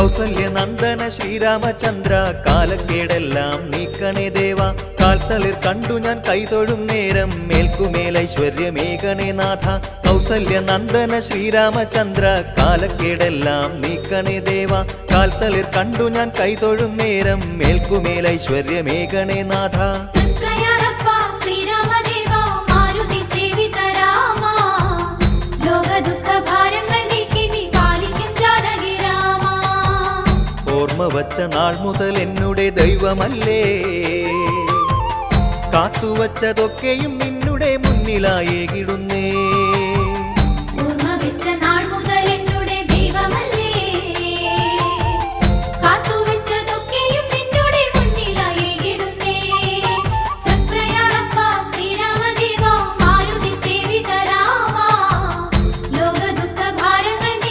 കൗസല്യ നന്ദന ശ്രീരാമചന്ദ്ര കാലക്കേടെല്ലാം നീക്കണേ ദേവ കാൽത്തളിർ കണ്ടു ഞാൻ കൈതൊഴും നേരം മേൽക്കുമേൽ ഐശ്വര്യമേകണേ നാഥ കൗസല്യ നന്ദന ശ്രീരാമചന്ദ്ര കാലക്കേടെല്ലാം നീക്കണേ ദേവ കാൽത്തളിർ കണ്ടു ഞാൻ കൈതൊഴും നേരം മേൽക്കുമേൽ ഐശ്വര്യമേകണേ നാഥ ഓർമ്മ വച്ച നാൾ മുതൽ എന്നുടെ ദൈവമല്ലേ കാത്തുവച്ചതൊക്കെയും നിന്നുടെ മുന്നിലായേകിടുന്നേ